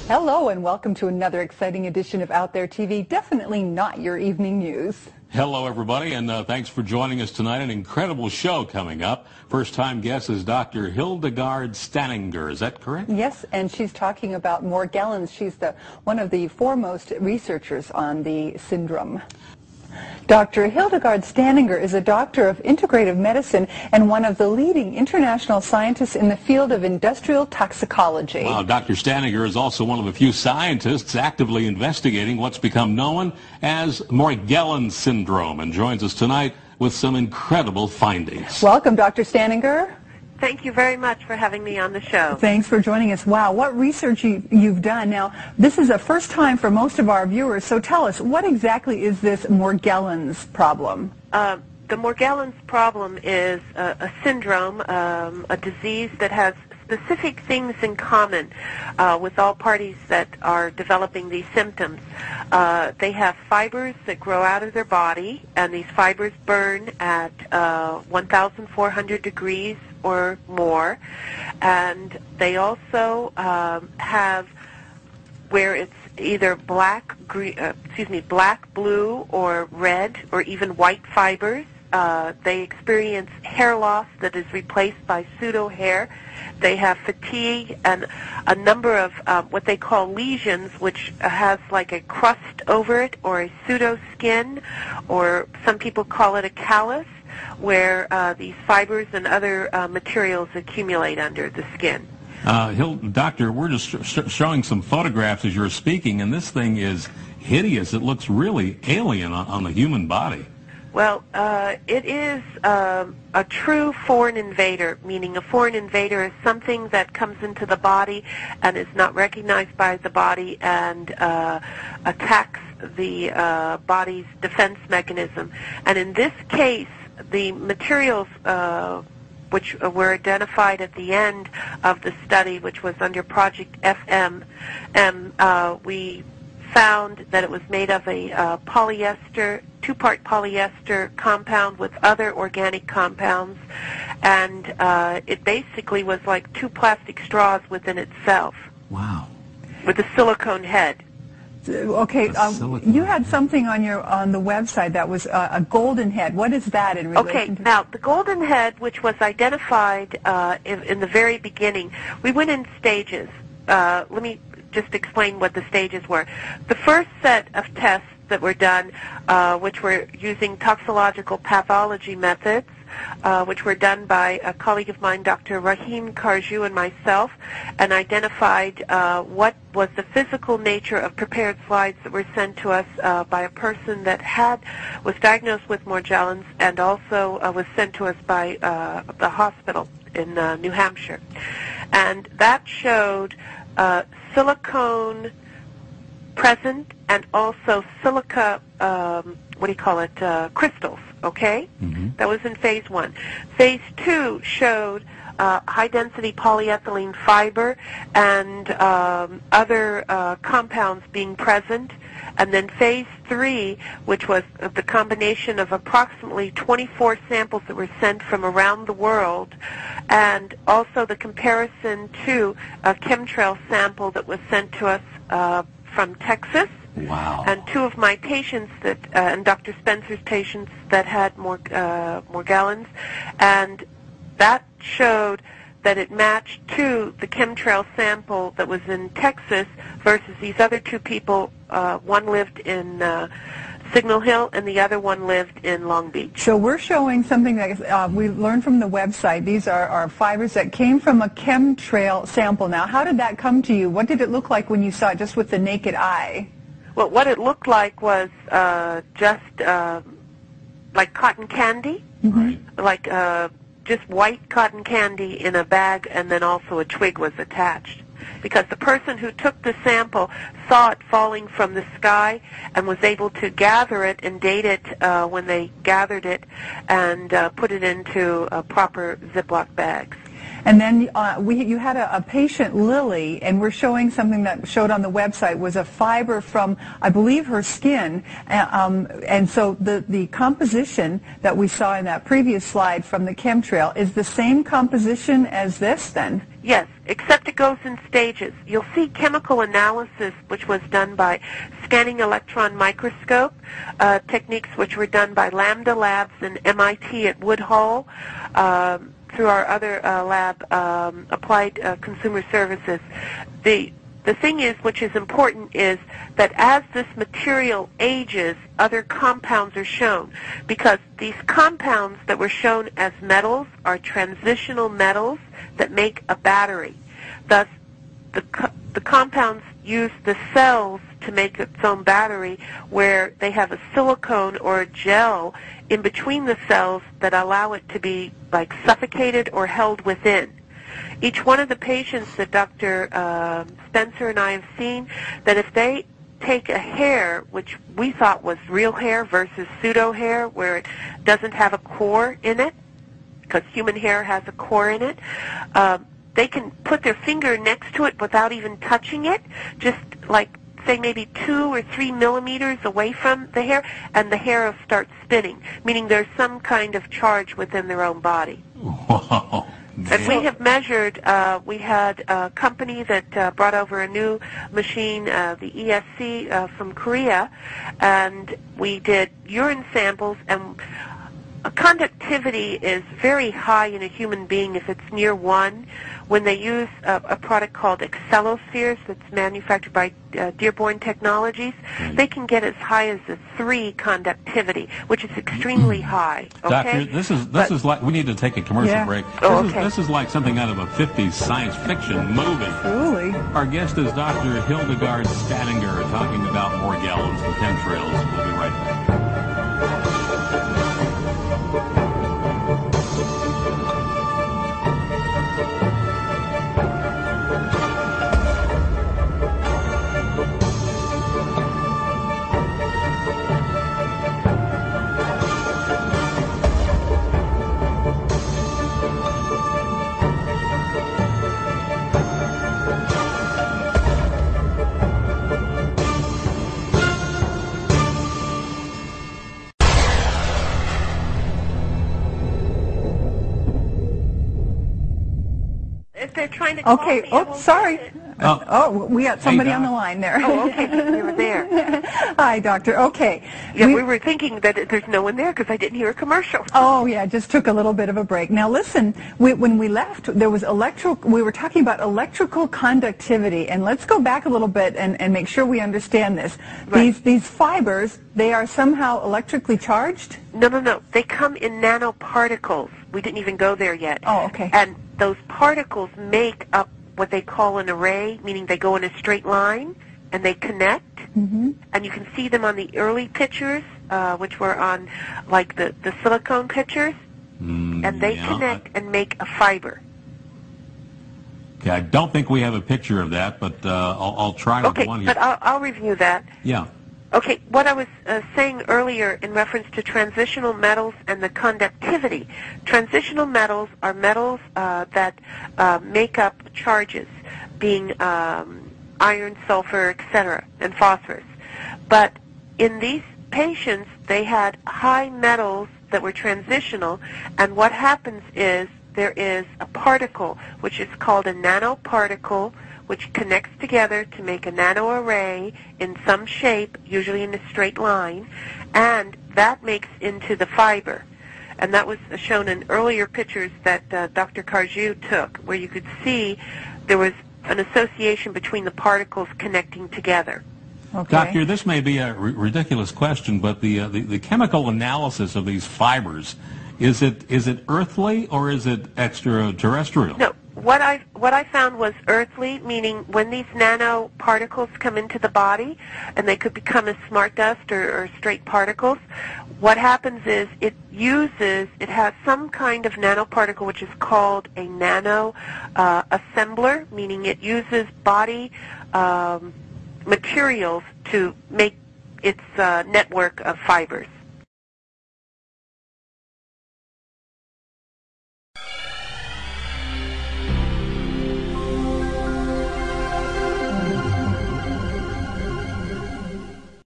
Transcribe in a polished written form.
Hello and welcome to another exciting edition of Out There TV. Definitely not your evening news. Hello everybody, and thanks for joining us tonight. An incredible show coming up. First time guest is Dr. Hildegarde Staninger, is that correct? Yes, and she's talking about Morgellons. She's one of the foremost researchers on the syndrome. Dr. Hildegarde Staninger is a doctor of integrative medicine and one of the leading international scientists in the field of industrial toxicology. Wow, Dr. Staninger is also one of a few scientists actively investigating what's become known as Morgellons syndrome, and joins us tonight with some incredible findings. Welcome, Dr. Staninger. Thank you very much for having me on the show. Thanks for joining us. Wow, what research you've done. Now, this is a first time for most of our viewers, so tell us, what exactly is this Morgellons problem? The Morgellons problem is a syndrome, a disease that has specific things in common with all parties that are developing these symptoms. They have fibers that grow out of their body, and these fibers burn at 1,400 degrees or more, and they also have where it's either black, blue, or red, or even white fibers. They experience hair loss that is replaced by pseudo hair. They have fatigue and a number of what they call lesions, which has like a crust over it, or a pseudo skin, or some people call it a callus, where these fibers and other materials accumulate under the skin. Doctor, we're just showing some photographs as you're speaking, and this thing is hideous. It looks really alien on the human body. Well, it is a true foreign invader, meaning a foreign invader is something that comes into the body and is not recognized by the body and attacks the body's defense mechanism. And in this case, the materials which were identified at the end of the study, which was under Project FM, we found that it was made of a polyester, two-part polyester compound with other organic compounds, and it basically was like two plastic straws within itself. Wow. With a silicone head. Okay, you had something on the website that was a golden head. What is that in relation to? Now the golden head, which was identified in the very beginning, we went in stages. Let me just explain what the stages were. The first set of tests that were done, which were using toxicological pathology methods, which were done by a colleague of mine, Dr. Rahim Karju, and myself, and identified what was the physical nature of prepared slides that were sent to us by a person that was diagnosed with Morgellons, and also was sent to us by the hospital in New Hampshire. And that showed silicone present and also silica, crystals, okay? Mm-hmm. That was in phase 1. Phase 2 showed high-density polyethylene fiber and other compounds being present. And then phase 3, which was the combination of approximately 24 samples that were sent from around the world, and also the comparison to a chemtrail sample that was sent to us from Texas. Wow. And two of my patients and Dr. Spencer's patients that had Morgellons, and that showed that it matched to the chemtrail sample that was in Texas versus these other two people. One lived in Signal Hill and the other one lived in Long Beach. So we're showing something that we learned from the website. These are fibers that came from a chemtrail sample. Now, how did that come to you? What did it look like when you saw it just with the naked eye? Well, what it looked like was just like cotton candy, mm-hmm. like just white cotton candy in a bag, and then also a twig was attached. Because the person who took the sample saw it falling from the sky and was able to gather it and date it when they gathered it and put it into proper Ziploc bags. And then you had a patient, Lily, and we're showing something that showed on the website was a fiber from, I believe, her skin. And so the composition that we saw in that previous slide from the chemtrail is the same composition as this then? Yes, except it goes in stages. You'll see chemical analysis, which was done by scanning electron microscope techniques, which were done by Lambda Labs and MIT at Woodhull, through our other lab, Applied Consumer Services. The thing is, which is important, is that as this material ages, other compounds are shown, because these compounds that were shown as metals are transitional metals that make a battery. Thus, the compounds use the cells to make its own battery, where they have a silicone or a gel in between the cells that allow it to be like suffocated or held within. Each one of the patients that Dr. Spencer and I have seen, that if they take a hair, which we thought was real hair versus pseudo hair, where it doesn't have a core in it, because human hair has a core in it, they can put their finger next to it without even touching it, just like, say, maybe 2 or 3 millimeters away from the hair, and the hair will start spinning, meaning there's some kind of charge within their own body. Wow. And we have measured, we had a company that brought over a new machine, the ESC from Korea, and we did urine samples, and conductivity is very high in a human being if it's near 1. When they use a product called Excelospheres that's manufactured by Dearborn Technologies, they can get as high as a 3 conductivity, which is extremely high. Okay? Doctor, this is like, we need to take a commercial break. This is like something out of a 50s science fiction movie. Truly. Our guest is Dr. Hildegarde Staninger, talking about Morgellons and Chemtrails. We'll be right back. They're trying to call me. Oh, sorry. We got somebody on the line there. Oh, okay. You were there. Hi, doctor. Okay. Yeah, we were thinking that there's no one there because I didn't hear a commercial. Oh, yeah, just took a little bit of a break. Now, listen, when we left, there was we were talking about electrical conductivity, and let's go back a little bit and make sure we understand this. Right. These fibers, they are somehow electrically charged? No. They come in nanoparticles. We didn't even go there yet. Oh, okay. And those particles make up what they call an array, meaning they go in a straight line and they connect. Mm-hmm. And you can see them on the early pictures, which were on like the silicone pictures, and they connect and make a fiber. Okay, I don't think we have a picture of that, but I'll try with the one here. Okay, but I'll review that. Yeah. Okay, what I was saying earlier in reference to transitional metals and the conductivity. Transitional metals are metals that make up charges, being iron, sulfur, etc., and phosphorus. But in these patients, they had high metals that were transitional, and what happens is there is a particle, which is called a nanoparticle, which connects together to make a nanoarray in some shape, usually in a straight line, and that makes into the fiber. And that was shown in earlier pictures that Dr. Carjou took, where you could see there was an association between the particles connecting together. Okay. Doctor, this may be a ridiculous question, but the chemical analysis of these fibers, is it earthly or is it extraterrestrial? No. What I found was earthly, meaning when these nanoparticles come into the body, and they could become as smart dust or straight particles, what happens is it has some kind of nanoparticle which is called a nano assembler, meaning it uses body materials to make its network of fibers.